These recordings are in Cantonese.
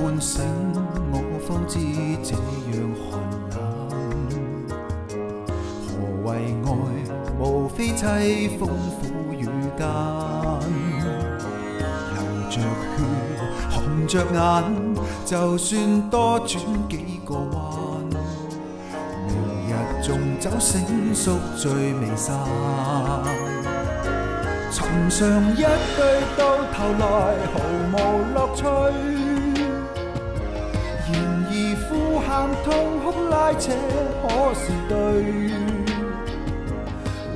喚醒我，方知這樣寒冷。何謂愛？無非凄風苦雨間，流着血，紅着眼，就算多轉幾個彎，明日縱酒醒宿醉未散。尋常一對到頭來毫無樂趣，然而呼喊痛哭拉扯可是對，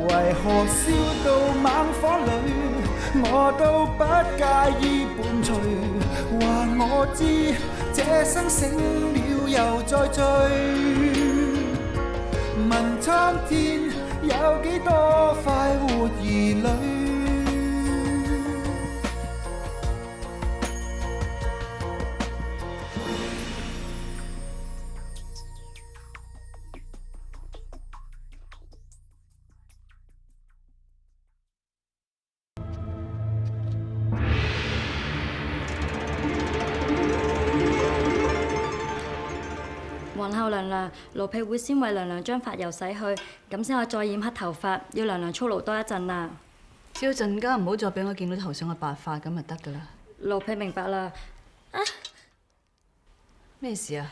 為何燒到猛火裏我都不介意伴隨，話我知這生醒了又再醉，問蒼天有幾多快活兒女。皇后娘娘，奴婢會先為娘娘將髮油洗去，咁先可以再染黑頭髮，要娘娘操勞多一陣啊！只要陣間唔好再俾我見到頭上嘅白髮，咁就得噶啦。奴婢明白啦。啊！咩事啊？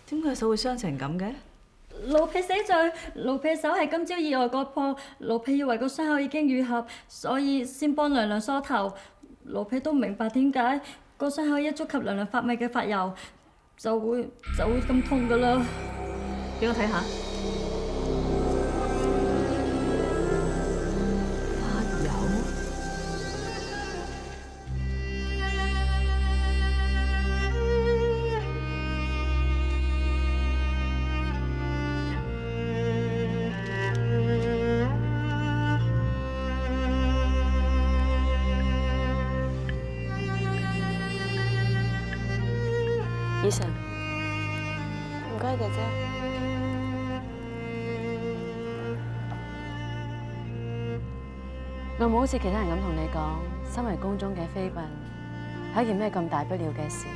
點解手會傷成咁嘅？奴婢死罪，奴婢手係今朝意外割破，奴婢以為個傷口已經愈合，所以先幫娘娘梳頭。奴婢都唔明白點解個傷口一觸及娘娘髮尾嘅髮油，就會咁痛噶啦。俾我睇下。髮油？以晨，唔該姐姐。我冇好似其他人咁同你講，身為宮中嘅妃嬪係一件咩咁大不了嘅事，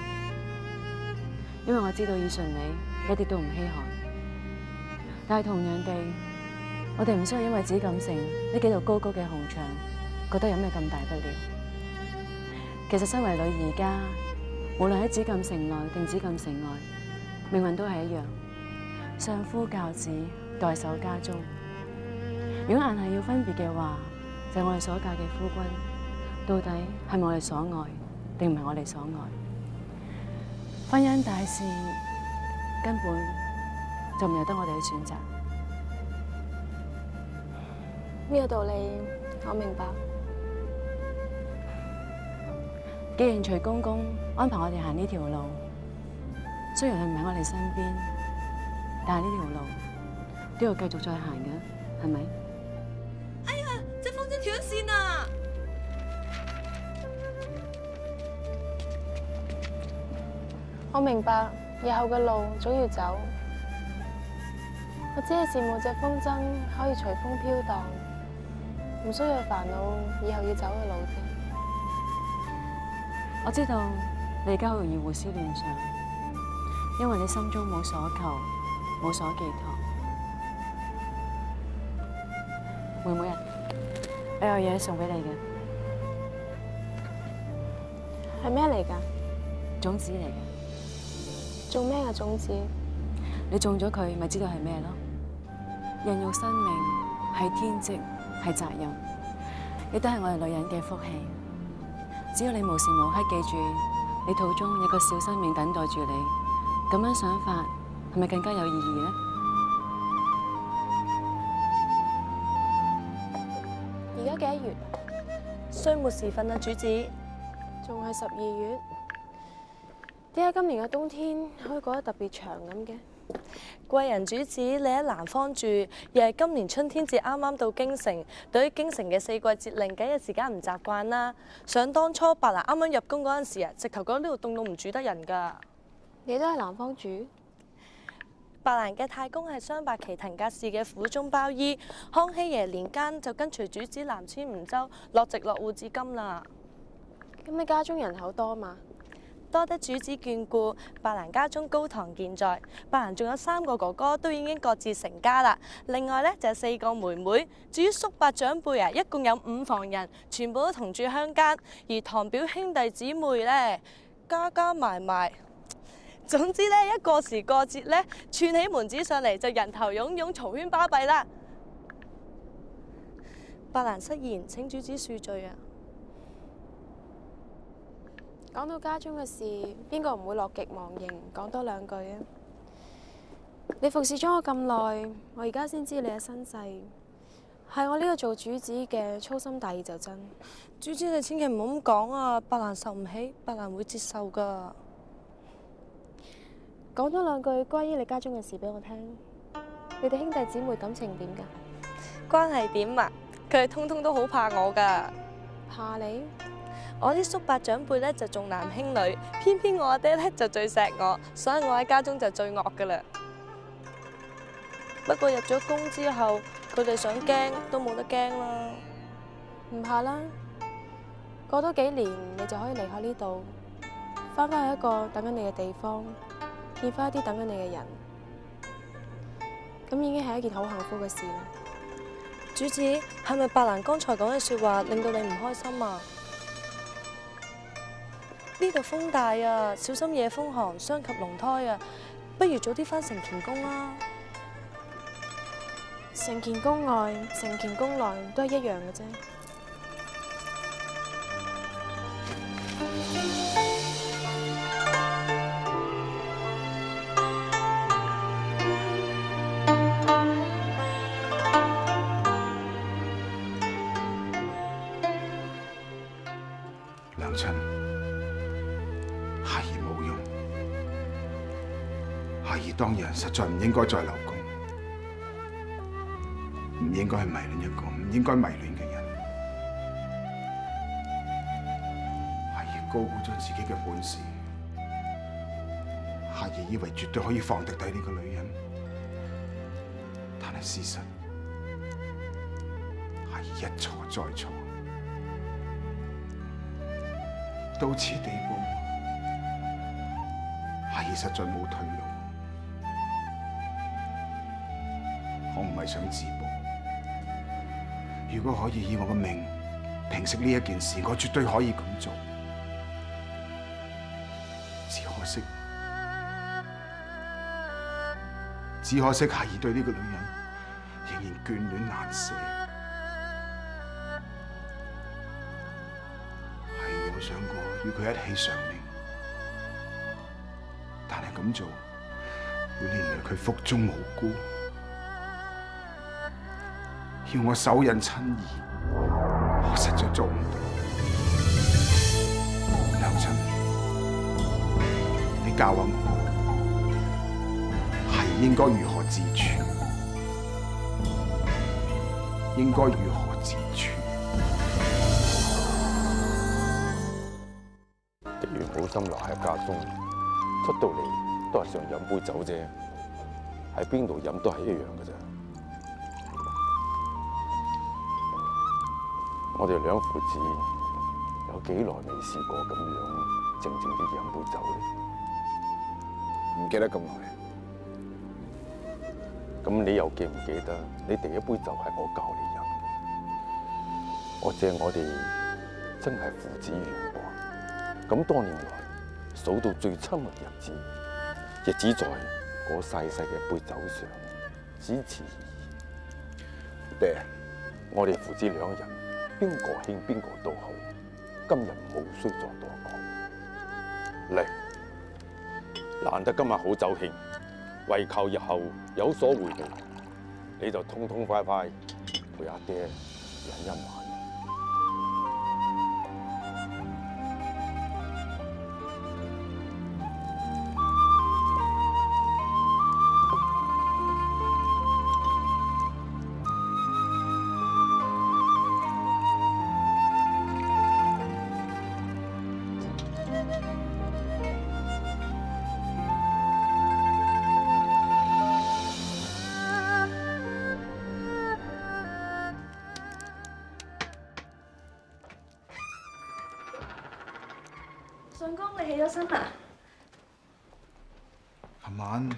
因為我知道以順你一啲都唔稀罕。但係同樣地，我哋唔需要因為紫禁城呢幾道高高嘅紅牆，覺得有咩咁大不了。其實身為女兒家，無論喺紫禁城內定紫禁城外，命運都係一樣，相夫教子，代守家中。如果硬係要分別嘅話，就係我哋所嫁嘅夫君，到底係咪我哋所愛，定唔係我哋所愛？婚姻大事根本就唔由得我哋去選擇。呢個道理我明白。既然徐公公安排我哋行呢條路，雖然佢唔喺我哋身邊，但係呢條路都要繼續再行嘅，係咪？哎呀，隻風箏斷咗線啊！我明白，以後嘅路總要走。我只係羨慕隻風箏可以隨風飄蕩，唔需要煩惱以後要走嘅路啫。我知道你而家好容易胡思亂想，因為你心中冇所求，冇所寄託。妹妹啊，我有嘢送俾你嘅，係咩嚟㗎？種子嚟嘅。種咩嘅種子？你種咗佢，咪知道係咩咯？孕育生命係天職，係責任，亦都係我哋女人嘅福氣。只要你無時無刻記住，你肚中有個小生命等待住你，咁樣想法係咪更加有意義呢？而家幾多月？歲末時分啊，主子。仲係12月。點解今年嘅冬天可以過得特別長咁嘅？貴人主子，你喺南方住，又係今年春天至啱啱到京城，對於京城嘅四季節令，梗係時間唔習慣啦。想當初白蘭啱啱入宮嗰陣時啊，直頭覺得呢度凍到唔住得人㗎。你都喺南方住？白蘭嘅太公係雙白旗騰格氏嘅府中包衣，康熙爺年間就跟隨主子南遷梧州，落籍落戶至今啦。咁你家中人口多嘛？多得主子眷顧，白蘭家中高堂健在。白蘭仲有3個哥哥，都已經各自成家啦。另外呢，就係4個妹妹。至於叔伯長輩啊，一共有5房人，全部都同住鄉間。而堂表兄弟姊妹呢，加埋埋，總之呢，一過時過節呢，串起門子上嚟就人頭湧湧，嘈喧巴閉啦。白蘭失言，請主子恕罪啊！講到家中嘅事，邊個唔會樂極忘形，講多2句啊？你服侍咗我咁耐，我而家先知你嘅身世，係我呢個做主子嘅粗心大意就真。主子你千祈唔好咁講啊！白蘭受唔起，白蘭會接受噶。講多2句關於你家中嘅事俾我聽。你哋兄弟姊妹感情點㗎？關係點啊？佢哋通通都好怕我噶。怕你？我啲叔伯長輩咧就重男輕女，偏偏我阿爹咧就最錫我，所以我喺家中就最惡噶啦。不過入咗宮之後，佢哋想驚都冇得驚啦。唔怕啦，過多幾年你就可以離開呢度，翻返去一個等緊你嘅地方，見翻一啲等緊你嘅人，咁已經係一件好幸福嘅事啦。主子，係咪白蘭剛才講嘅說話令到你唔開心啊？呢度風大啊，小心惹風寒，傷及龍胎啊！不如早啲返承乾宮啦。承乾宮外、承乾宮內都係一樣嘅啫。娘親，孩兒冇用，孩兒當日實在唔應該再留宮，唔應該去迷戀一個唔應該迷戀嘅人。孩兒高估咗自己嘅本事，孩兒以為絕對可以放得低呢個女人，但係事實，孩兒一錯再錯。到此地步，孩兒實在冇退路。我唔係想自保，如果可以以我嘅命平息呢一件事，我絕對可以咁做。只可惜孩兒對呢個女人仍然眷戀難捨。有想過與佢一起償命，但係咁做會連累佢腹中無辜。要我手刃親兒，我實在做唔到。娘親，你教下我，孩兒應該如何自處？應該如何自處？既然好心留喺家中，出到嚟都係想飲杯酒啫，喺邊度飲都係一樣嘅啫。我哋兩父子有幾耐未試過咁樣靜靜啲飲杯酒咧？唔記得咁耐。咁你又記唔記得你第一杯酒係我教你飲嘅？我借我哋真係父子緣薄。咁多年來數到最親密日子，亦只在嗰細細嘅杯酒上，只此而已。爹，我哋父子兩人，邊個興邊個都好，今日無需再多講。嚟，難得今日好酒興，為求日後有所回報，你就痛痛快快陪阿爹飲一晚。相公，你起咗身啦？琴晚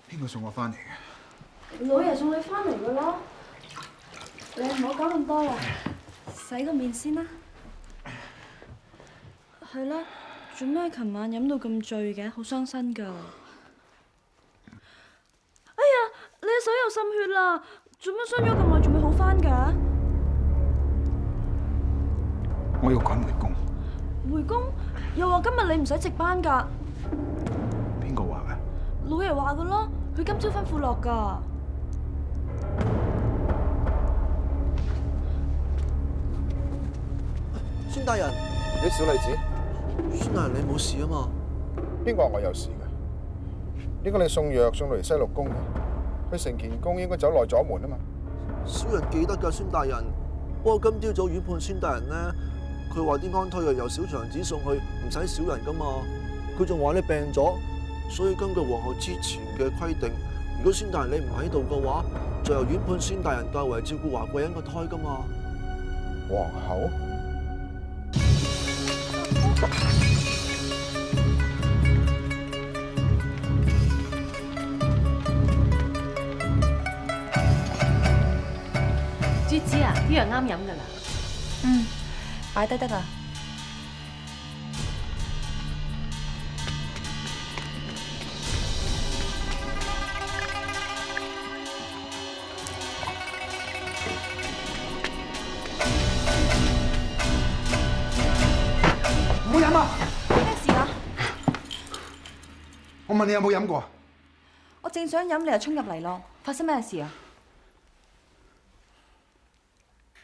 邊個送我翻嚟嘅？老爺送你翻嚟嘅咯。你唔好搞咁多啦，洗個面先啦。係啦，做咩琴晚飲到咁醉嘅？好傷身㗎。哎呀，你隻手又滲血啦！做乜傷咗咁耐，仲未好翻㗎？我要趕回宮。回宮？又話今日你唔使值班㗎。邊個話嘅？老爺話嘅咯，佢今朝吩咐落㗎。孫大人，你小麗子，孫大人你冇事啊嘛？邊個話我有事嘅？應該你送藥送到嚟西六宮嘅，去承乾宮應該走內左門啊嘛。小人記得㗎，孫大人。不過今朝早院判孫大人呢，佢話啲安胎藥由小娘子送去，唔使小人㗎嘛。佢仲話你病咗，所以根據皇后之前嘅規定，如果孫大人你唔喺度嘅話，就由院判孫大人代為照顧華貴人個胎㗎嘛。皇后？朱子啊，啲藥啱飲㗎啦。嗯，擺低得啦。唔好飲啊！咩事啊？我問你有冇飲過？我正想飲，你就衝入嚟咯。發生咩事啊？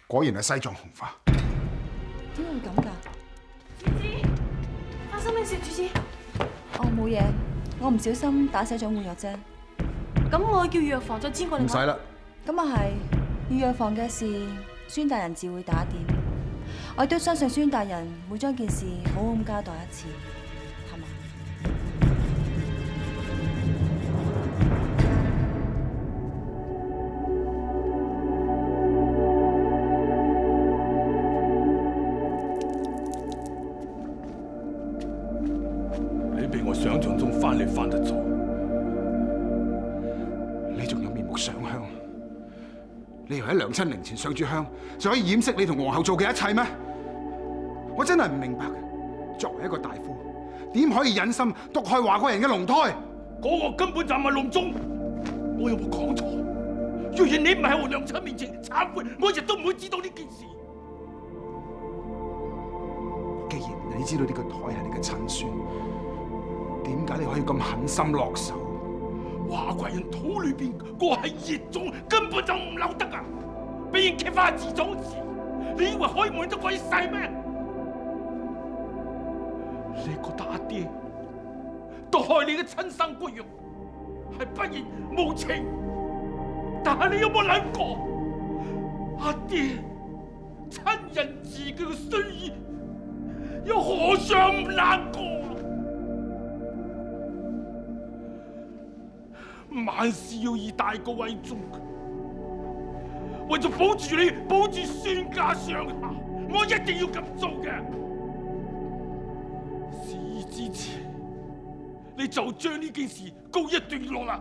果然係西藏紅花。點會咁㗎？主子，發生咩事？主子，哦，冇嘢，我唔小心打死咗換藥啫。咁我叫藥房再知過你。唔使啦。咁啊係，預藥房嘅事，孫大人自會打點。我亦都相信孫大人會將件事好好咁交代一次，係嘛？你比我想象中翻嚟翻得早。你仲有面目上香？你以為喺娘親靈前上柱香就可以掩飾你同皇后做嘅一切咩？我真係唔明白，作為一個大夫，點可以忍心毒害華貴人嘅龍胎？嗰個根本就唔係龍宗，我有冇講錯？若然你唔係喺我娘親面前懺悔，我亦都唔會知道呢件事。既然你知道呢個胎係你嘅親孫，點解你可以咁狠心落手？華貴人肚裏邊嗰係熱種，根本就唔留得啊！俾人揭發自早時，你以為可以瞞得過一世咩？你覺得阿爹毒害你嘅親生骨肉係不義無情，但係你有冇諗過，阿爹親人自己嘅需意，又何嘗唔難過？萬事要以大局為重，為咗保住你，保住孫家上下，我一定要咁做嘅。事已至此，你就將呢件事告一段落啦。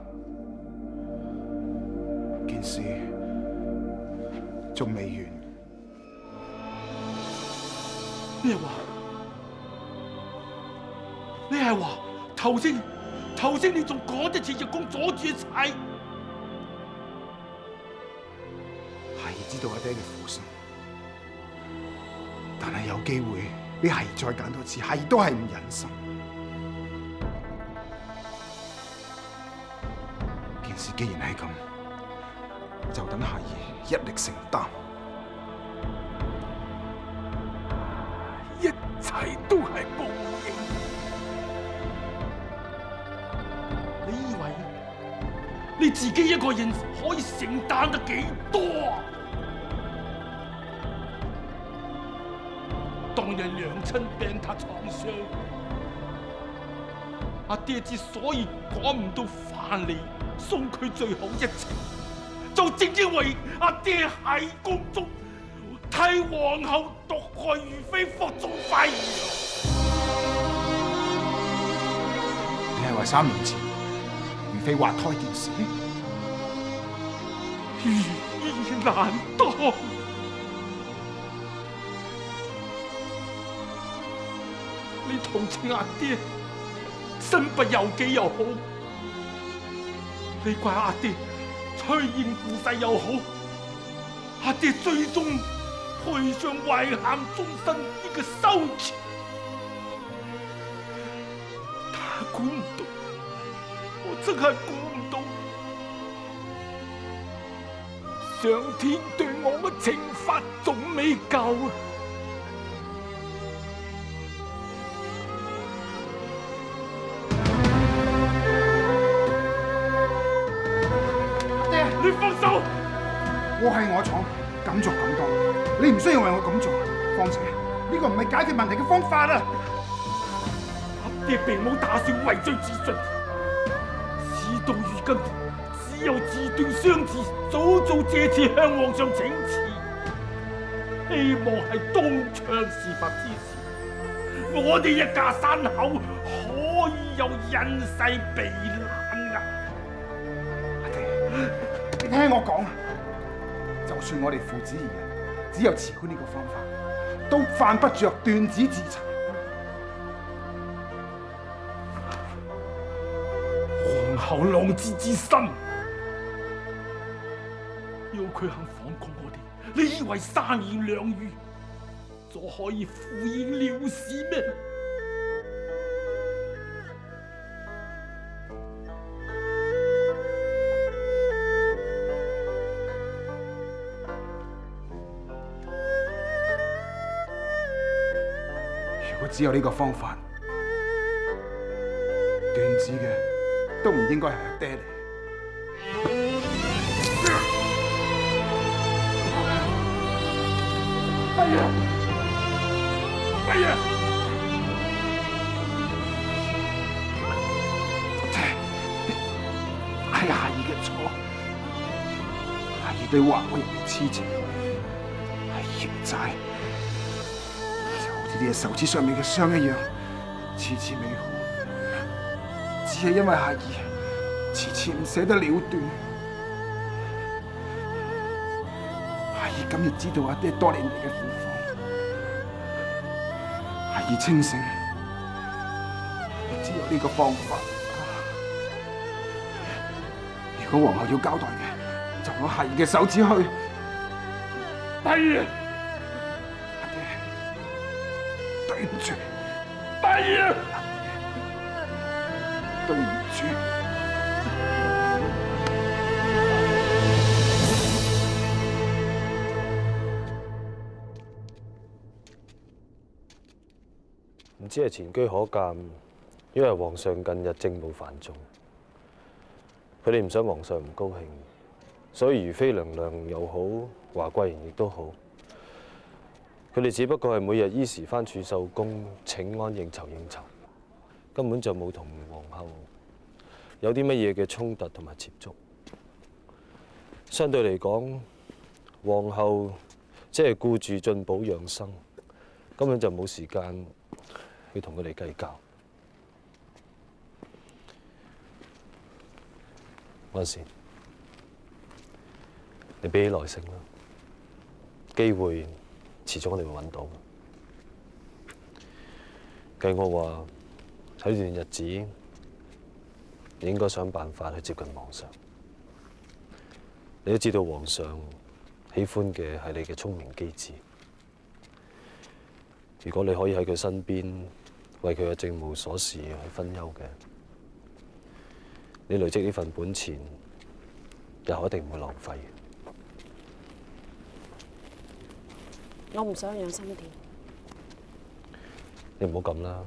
件事仲未完。咩話？你係話頭先你仲趕得切入宮阻住一切？係知道阿爹嘅苦心，但係有機會你係再揀多次，係都係唔忍心。件事既然係咁，就等孩兒一力承擔。一切都係報應。你以為你自己一個人可以承擔得幾多啊？當日娘親病榻床上，阿爹之所以趕唔到翻嚟送佢最後一程，就正因為阿爹喺宮中替皇后毒害如妃，服眾廢。係話3年前如妃滑胎件事？如意難當。你同情阿爹，身不由己又好；你怪阿爹趨炎附勢又好。阿爹最終賠上遺憾終身呢個羞恥，但係估唔到，我真係估唔到，上天對我嘅懲罰仲未夠啊！爹，你放手！我係我闖，敢作敢當，你唔需要為我咁做。況且呢個唔係解決問題嘅方法啊！阿爹並冇打算為追自盡，事到如今，只有自斷雙字，早早借此向皇上請辭，希望係東窗事發之時，我哋一家三口可以有隱世避難啊！阿爹，你聽我講啊！就算我哋父子二人只有辭官呢個方法，都犯不着斷子自殘。皇后浪子之心，要佢肯放過我哋，你以為三言兩語就可以敷衍了事咩？如果只有呢個方法，斷子嘅都唔應該係阿爹嚟。乜嘢？乜嘢？係夏兒嘅錯，夏兒對華貴人嘅痴情係孽債。呢隻手指上面嘅傷一樣，次次美好，只係因為夏兒遲遲唔捨得了斷。夏兒今日知道阿爹多年嚟嘅苦況，夏兒清醒，只有呢個方法。如果皇后要交代嘅，就攞夏兒嘅手指去。係啊！對唔住，大爺，對唔住。唔知係前車可鑑，因為皇上近日政務繁重，佢哋唔想皇上唔高興，所以如妃娘娘又好，華貴人亦都好。佢哋只不過係每日依時返儲秀宮請安應酬，根本就冇同皇后有啲乜嘢嘅衝突同埋接觸。相對嚟講，皇后即係顧住進補養生，根本就冇時間去同佢哋計較。安善，你俾啲耐性啦，機會遲早我哋會揾到。計我話喺段日子，你應該想辦法去接近皇上。你都知道皇上喜歡嘅係你嘅聰明機智。如果你可以喺佢身邊為佢嘅政務瑣事去分憂嘅，你累積呢份本錢，日後一定唔會浪費。我唔想養心殿。你唔好咁啦，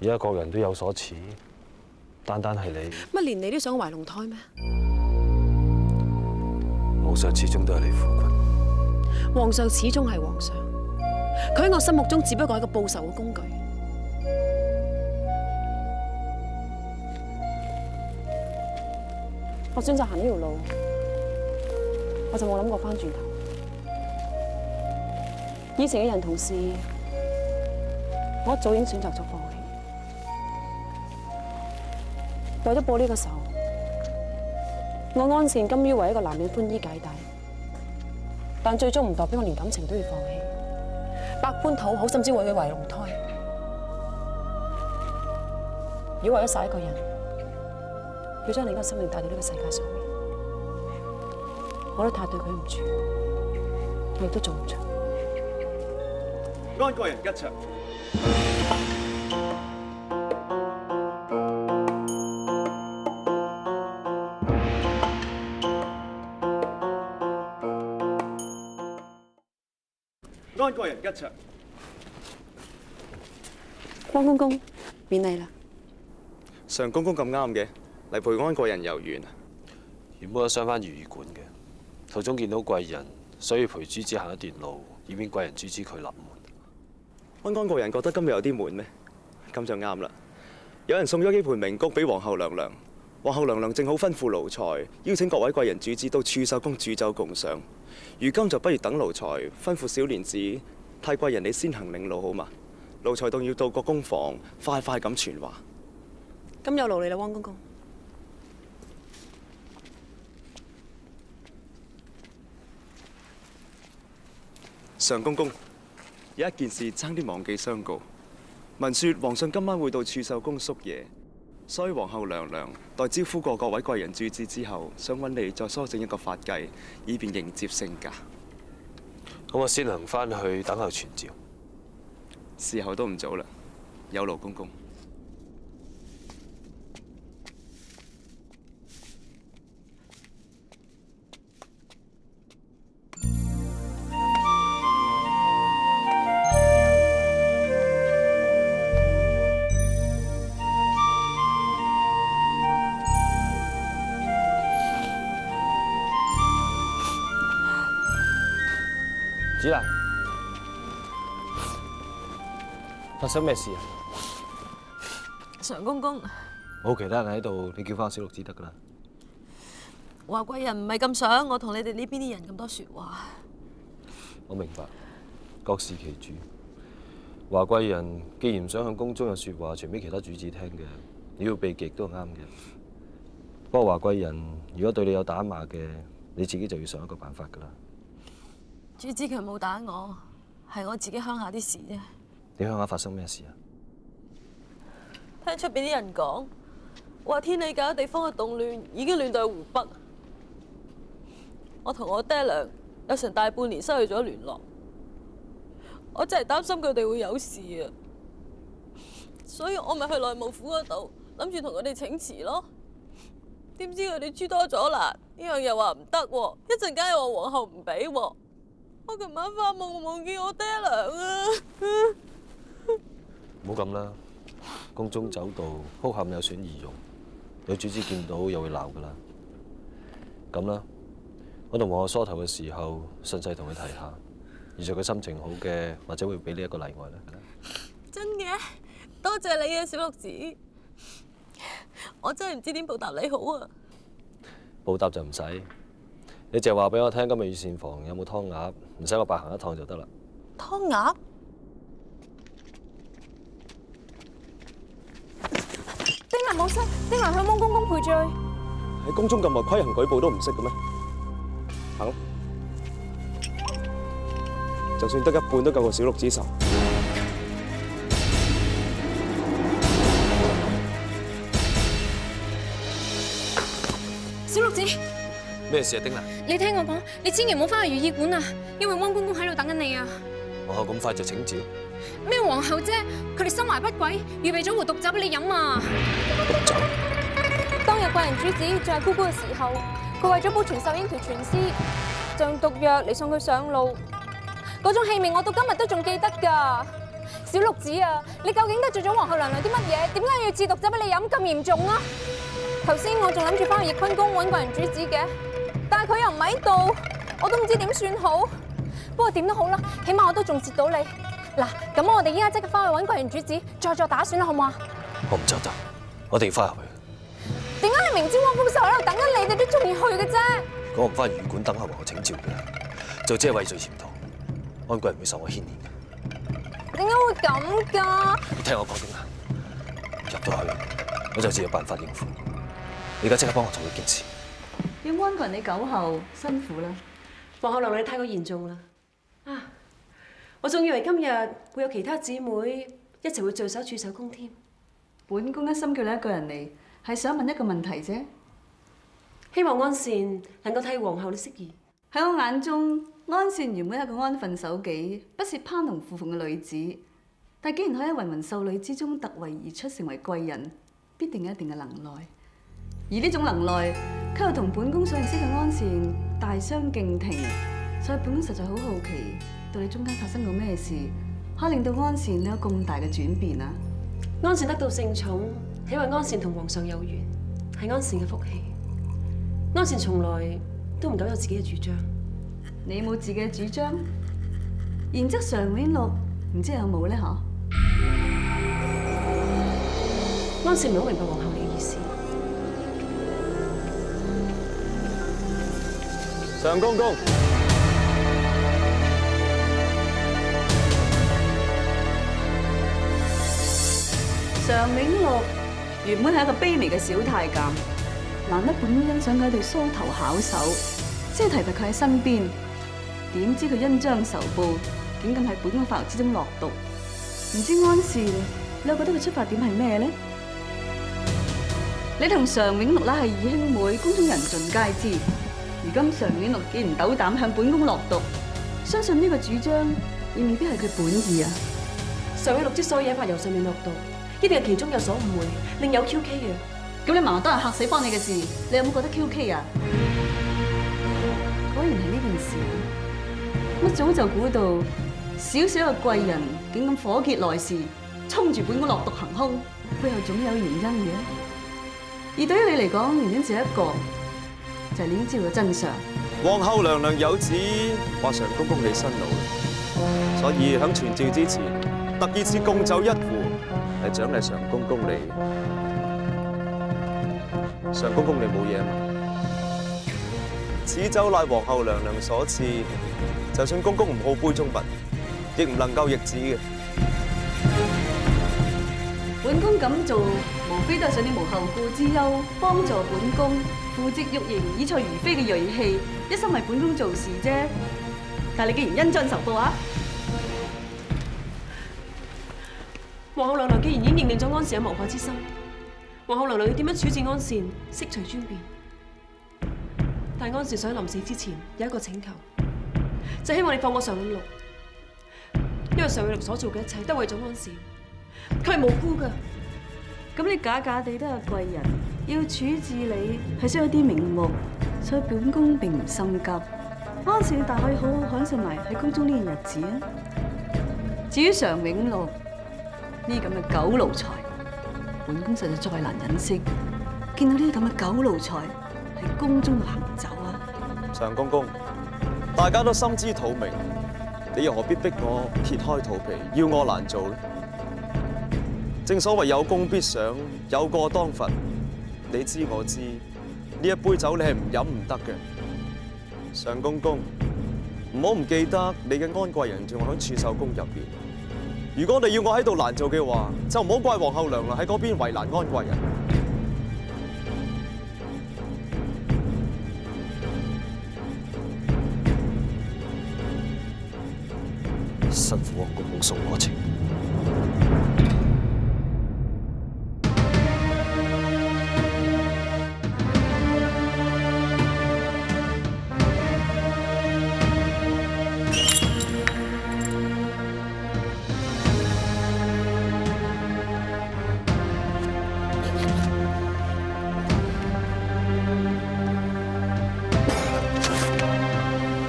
而家各人都有所恃，單單係你。乜連你都想懷龍胎咩？皇上始終都係你夫君。皇上始終係皇上，佢喺我心目中只不過係一個報仇嘅工具。我選擇行呢條路，我就冇諗過翻轉頭。以前嘅人同事，我一早已經選擇咗放棄。為咗報呢個仇，我安善甘於為一個男人寬衣解帶，但最終唔代表我連感情都要放棄，百般討好，甚至為佢懷龍胎。如果為咗殺一個人，要將另一個生命帶到呢個世界上面，我都太對佢唔住，我亦都做唔出。安國人吉祥。安國人吉祥。汪公公，免禮啦。常公公咁啱嘅，嚟陪安國人遊園啊！原本我想返如意館嘅，途中見到貴人，所以陪主子行一段路，以免貴人主子佢立門。安國人覺得今日有啲悶咩？咁就啱啦！有人送咗幾盤名菊俾皇后娘娘，皇后娘娘正好吩咐奴才邀請各位貴人主子到儲秀宮煮酒共賞。如今就不如等奴才吩咐小蓮子太貴人你先行領路好嘛？奴才仲要到個宮房快快咁傳話。咁有勞你啦，汪公公。常公公，有一件事爭啲忘記相告。聞說皇上今晚會到儲秀宮宿夜，所以皇后娘娘待招呼過各位貴人主子之後，想揾你再梳整一個髮髻，以便迎接聖駕。咁我先行返去等候傳召。時候都唔早啦，有勞公公。子蘭，發生咩事啊？常公公，冇其他人喺度，你叫翻小六子得噶啦。華貴人唔係咁想我同你哋呢邊啲人咁多説話。我明白，各司其主。華貴人既然唔想向宮中有説話傳俾其他主子聽嘅，你要避忌都係啱嘅。不過華貴人如果對你有打罵嘅，你自己就要想一個辦法噶啦。主子佢冇打我，係我自己鄉下啲事啫。你鄉下發生咩事啊？聽出邊啲人講，話天理教地方嘅動亂已經亂到去湖北。我同我爹娘有成大半年失去咗聯絡，我真係擔心佢哋會有事啊！所以我咪去內務府嗰度諗住同佢哋請辭咯。點知佢哋諸多阻攔，呢樣又話唔得，一陣間又話皇后唔俾。我琴晚發夢夢見我爹娘啊！唔好咁啦，宮中走道哭喊有損儀容，有主子見到又會鬧噶啦。咁啦，我同皇后梳頭嘅時候，順勢同佢提下，而在佢心情好嘅，或者會俾你一個例外啦。真嘅，多謝你啊，小六子。我真係唔知點報答你好啊！報答就唔使，你淨係話俾我聽今日御膳房有冇湯鴨，唔使我白行一趟就得啦。湯鴨？丁蘭冇失，丁蘭向汪公公賠罪。喺宮中咁耐規行矩步都唔識嘅咩？行啦，就算得一半都夠個小六子受。小六子，咩事啊，丁蘭？你聽我講，你千祈唔好翻去如意館啊，因為汪公公喺度等緊你啊。皇后咁快就請召？咩皇后啫？佢哋心懷不軌，預備咗壺毒酒俾你飲啊！毒酒？當日貴人主子仲係姑姑嘅時候，佢為咗保存秀英條全屍，就用毒藥嚟送佢上路。嗰種氣味我到今日都仲記得㗎。小六子啊，你究竟得罪咗皇后娘娘啲乜嘢？點解要賜毒酒俾你飲咁嚴重啊？頭先我仲諗住翻去翊坤宮揾貴人主子嘅，但係佢又唔喺度，我都唔知點算好。不過點都好啦，起碼我都仲截到你。嗱，咁我哋依家即刻翻去揾貴人主子，再作打算啦，好唔好啊？我唔走得，我一定要翻入去。點解你明知汪公壽喺度等緊你，你都仲要去嘅啫？我唔翻御館等候皇后請召嘅，就只係畏罪潛逃，安貴人會受我牽連嘅。點解會咁㗎？你聽我講點啊！入到去我就自有辦法應付。你而家即刻幫我做呢件事。要安個人你久候，辛苦啦。皇后娘娘，你太過嚴重啦！啊，我仲以為今日會有其他姊妹一齊會聚首駐守宮添。本宮一心叫你一個人嚟，係想問一個問題啫。希望安善能夠替皇后你釋疑。喺我眼中，安善原本係個安分守己、不屑攀龍附鳳嘅女子，但既然可以喺芸芸秀女之中突圍而出，成為貴人，必定有一定嘅能耐。而呢種能耐，卻又同本宮所認識嘅安善大相徑庭，所以本宮實在好好奇，到底中間發生過咩事，可以令到安善有咁大嘅轉變啊？安善得到聖寵，係因為安善同皇上有緣，係安善嘅福氣。安善從來都唔敢有自己嘅主張。你冇自己嘅主張，然則常永祿唔知有冇咧？嗬？安善唔係好明白皇后你嘅意思。常公公，常永祿原本係一個卑微嘅小太監，難得本宮欣賞佢對梳頭巧手，先提拔佢喺身邊。點知佢恩將仇報，竟咁喺本宮法律之中落毒。唔知安善，你又覺得佢出發點係咩咧？你同常永祿乃係義兄妹，宮中人盡皆知。如今常永祿既然斗膽向本宮落毒，相信呢個主張亦未必係佢本意啊！常永祿之所以喺發油上面落毒，一定係其中有所誤會，另有 QK 嘅。咁你盲當人嚇死幫你嘅事，你有冇覺得 QK 啊？果然係呢件事。我早就估到，小小嘅貴人竟咁火結來事，衝住本宮落毒行兇，背後總有原因嘅。而對於你嚟講，原因只有一個，就係你已經知道咗真相。皇后娘娘有旨，話常公公你辛勞啦，所以喺傳召之前，特意賜貢酒一壺，嚟獎勵常公公你。常公公你冇嘢嘛？此酒乃皇后娘娘所賜，就算公公唔好杯中物，亦唔能夠逆旨嘅。本宮咁做，無非都係想你無後顧之憂，幫助本宮扶植玉瑩、以賽如飛嘅銳氣，一心為本宮做事啫。但係你既然恩將仇報啊！皇后娘娘既然已經認定咗安善有謀反之心，皇后娘娘要點樣處置安善，悉隨尊便。但安善想喺臨死之前有一個請求，就希望你放過常永祿，因為常永祿所做嘅一切都為咗安善，佢係無辜噶。咁你假假地都係貴人，要處置你係需要啲名目，所以本宮並唔心急。安善大可以好好享受埋喺宮中呢段日子啊。至於常永祿呢咁嘅狗奴才，本宮實在再難忍惜，見到呢啲咁嘅狗奴才喺宮中度行走啊！常公公，大家都心知肚明，你又何必逼我揭開肚皮，要我難做呢？正所謂有功必賞，有過當罰。你知我知，呢一杯酒你係唔飲唔得嘅。常公公，唔好唔記得你嘅安貴人仲喺儲秀宮入邊。如果你要我喺度難做嘅話，就唔好怪皇后娘娘喺嗰邊為難安貴人。辛苦王公公送我情。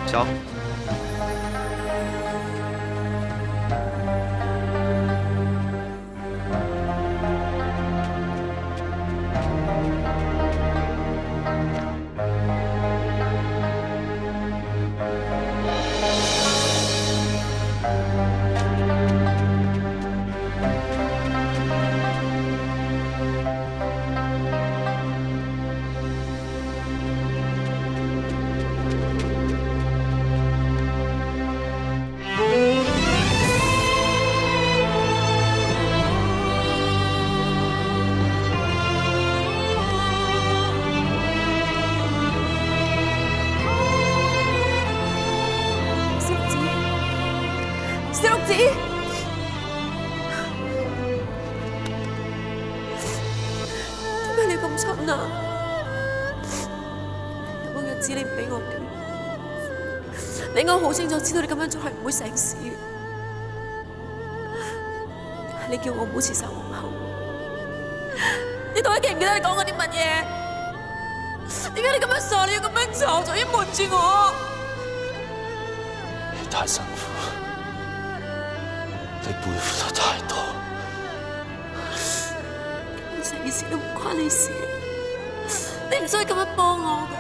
走。子，點解你咁蠢啊？有冇日子你唔俾我斷？你應該好清楚知道你咁樣做係唔會成事嘅。你叫我唔好似殺皇后，你到底記唔記得你講過啲乜嘢？點解你咁樣傻？你要咁樣做，仲要瞞住我？你太辛苦，你背負得太多。成件事都唔關你事，你唔需要咁樣幫我㗎。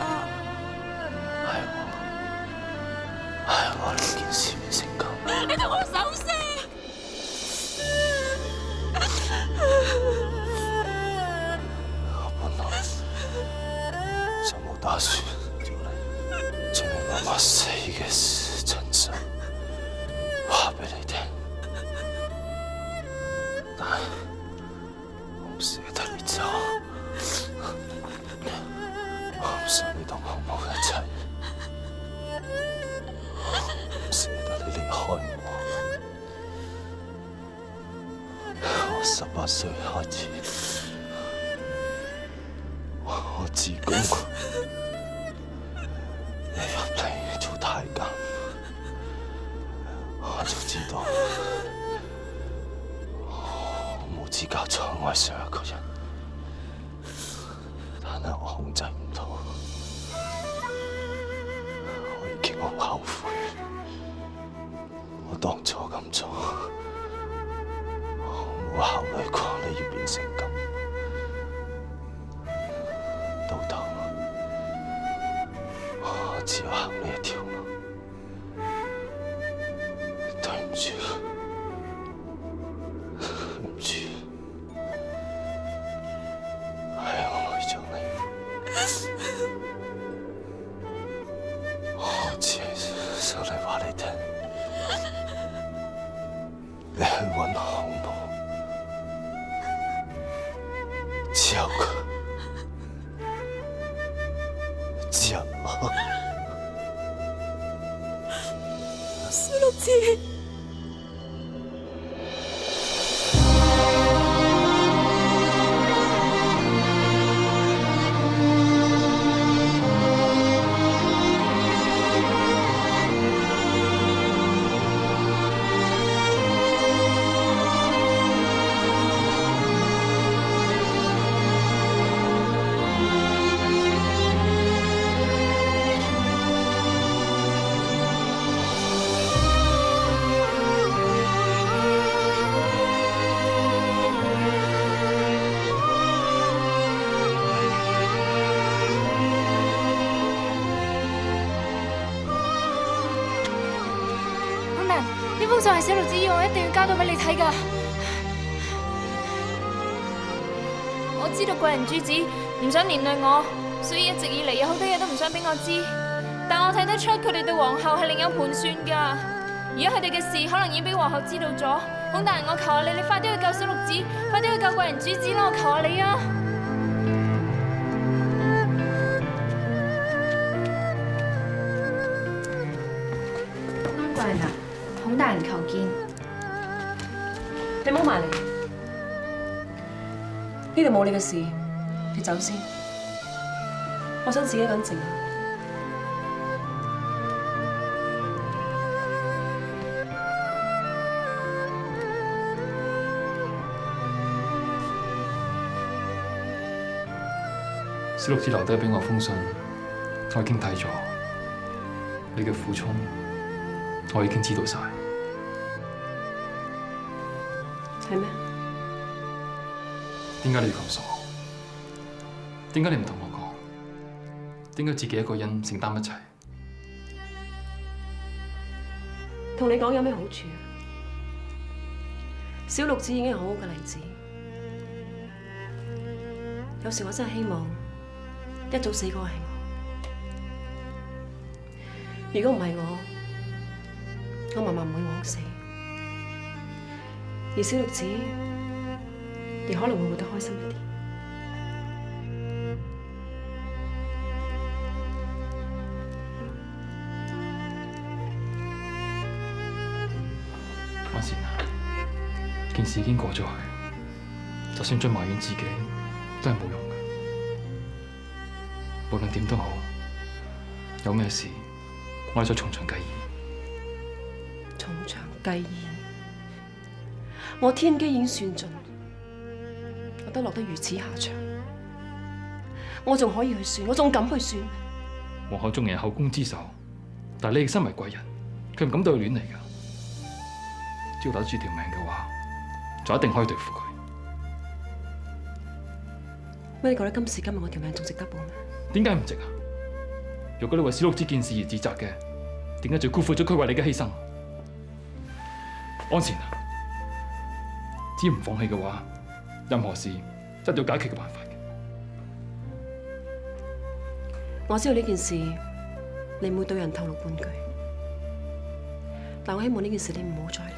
係我令件事變成咁。你同我手死！我本來就冇打算將你媽媽死嘅事真相話俾你聽，但係我唔捨得你走，我唔想你同老母一齊，我唔捨得你離開我。我18歲開始，我自宮，你入嚟做太監，我就知道我冇資格再愛上一個人，但係我控制唔到，我已經好後悔，我當初咁做。我考慮過你要變成咁，到頭我只有行呢一條路。對唔住，對唔住，係我愛咗你，我只係想嚟話你聽，你去揾項目。只有佢，只有我。小六子。呢封信係小六子要我一定要交到俾你睇㗎。我知道貴人主子唔想連累我，所以一直以嚟有好多嘢都唔想俾我知。但我睇得出佢哋對皇后係另有盤算㗎。而家佢哋嘅事可能已經俾皇后知道咗。孔大人，我求下你，你快啲去救小六子，快啲去救貴人主子啦！我求下你啊！安貴人啊，孔大人求見。你唔好埋嚟，呢度冇你嘅事，你走先。我想自己一個人靜下。小六子留低俾我封信，我已經睇咗。你嘅苦衷，我已經知道晒。係咩？點解你要咁傻？點解你唔同我講？點解自己一個人承擔一切？同你講有咩好處啊？小六子已經係好好嘅例子。有時我真係希望一早死嗰個係我。如果唔係我嫲嫲唔會枉死，而小六子亦可能會活得開心一啲。安善啊，件事已經過咗去，就算再埋怨自己，都係冇用嘅。無論點都好，有咩事，我哋再從長計議。從長計議，我天機已經算盡，我都落得如此下場，我仲可以去算，我仲敢去算？皇后縱然係後宮之首，但係你亦身為貴人，佢唔敢對佢亂嚟㗎。只要打住條命嘅話，就一定可以對付佢。乜你覺得今時今日我條命仲值得保咩？點解唔值啊？如果你為小六子件事而自責嘅，點解就辜負咗佢為你嘅犧牲？安善啊，只要唔放棄嘅話，任何事一定有解決嘅辦法嘅。我知道呢件事你唔會對人透露半句，但我希望呢件事你唔好再理，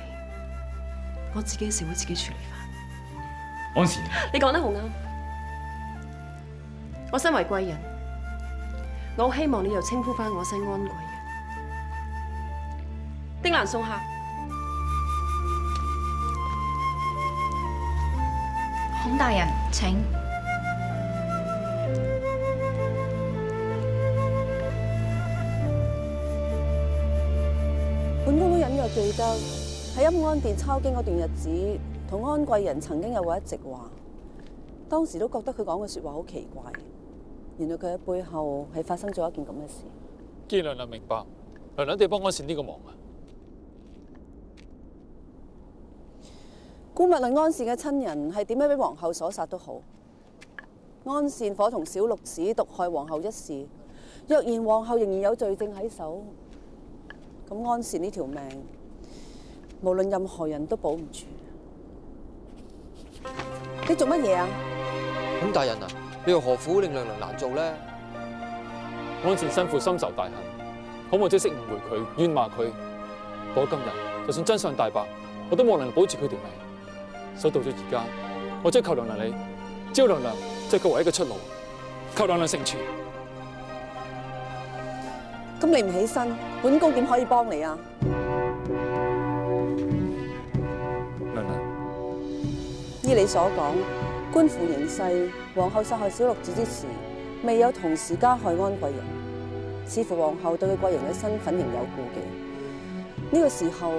我自己嘅事會自己處理翻。安善，你講得好啱，我身為貴人，我好希望你又稱呼翻我姓安貴人。丁蘭送客。孔大人，請。本宮都隱約記得喺欽安殿抄經嗰段日子，同安貴人曾經有過一席話，當時都覺得佢講嘅說話好奇怪。原來佢喺背後係發生咗一件咁嘅事。見娘娘明白，娘娘哋幫安善呢個忙啊！姑勿論安善嘅親人係點樣俾皇后所殺都好，安善伙同小六子毒害皇后一事，若然皇后仍然有罪證喺手，咁安善呢條命，無論任何人都保唔住。你做乜嘢啊？孔大人啊，你又何苦令娘娘難做呢？安善身負深仇大恨，可冇即識誤會佢、冤罵佢。到咗今日，就算真相大白，我都冇能力保住佢條命。所以到咗而家，我只求娘娘你，只要娘娘即係佢唯一嘅出路，求娘娘成全。咁你唔起身，本宮點可以幫你啊？娘娘，依你所講，觀乎形勢，皇后殺害小六子之時，未有同時加害安貴人，似乎皇后對佢貴人嘅身份仍有顧忌。呢個時候，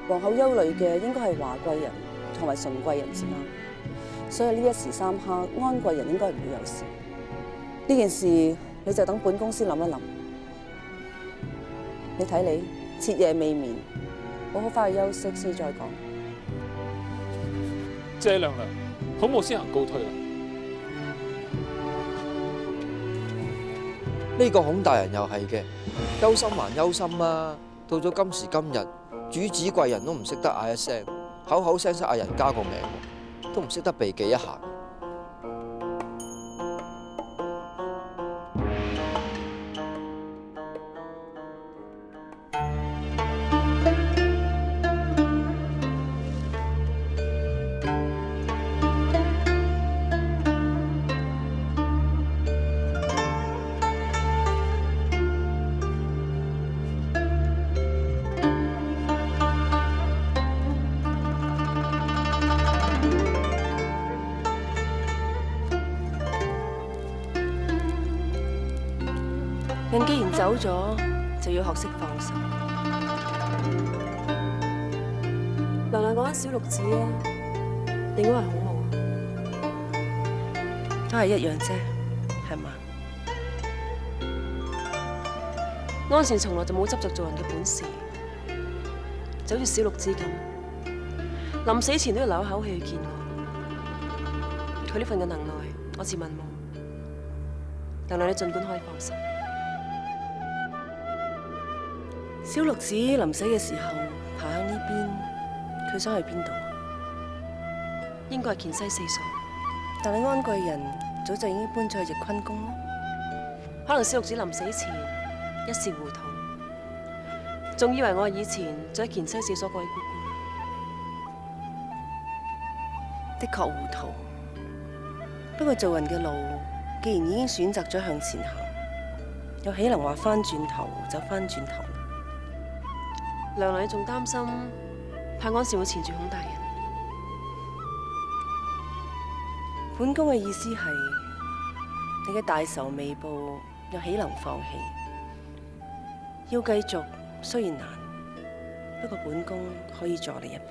皇后憂慮嘅應該係華貴人同埋純貴人先啱，所以呢一時三刻，安貴人應該唔會有事。呢件事你就等本宮先諗一諗。你睇你徹夜未眠，好好翻去休息先再講。謝娘娘，好冇先行告退啦。呢個孔大人又係嘅，憂心還憂心啊！到咗今時今日，主子貴人都唔識得嗌一聲，口口聲聲嗌人家個名，都唔識得避忌一下。人既然走咗，就要學識放手。娘娘講緊小六子啊，定應該係孔母，都係一樣啫，係嘛？安善從來就冇執着做人嘅本事，就好似小六子咁，臨死前都要留一口氣去見我。佢呢份嘅能耐，我自問冇。娘娘你儘管可以放心。小六子臨死嘅時候爬向呢邊，佢想去邊度啊？應該係乾西四所，但係安貴人早就已經搬咗去翊坤宮咯。可能小六子臨死前一時糊塗，仲以為我係以前住喺乾西四所嗰位姑姑。的確糊塗，不過做人嘅路，既然已經選擇咗向前行，又豈能話翻轉頭就翻轉頭？娘娘，你仲擔心怕安善會纏住孔大人。本宮嘅意思係，你嘅大仇未報，又豈能放棄？要繼續雖然難，不過本宮可以助你一把。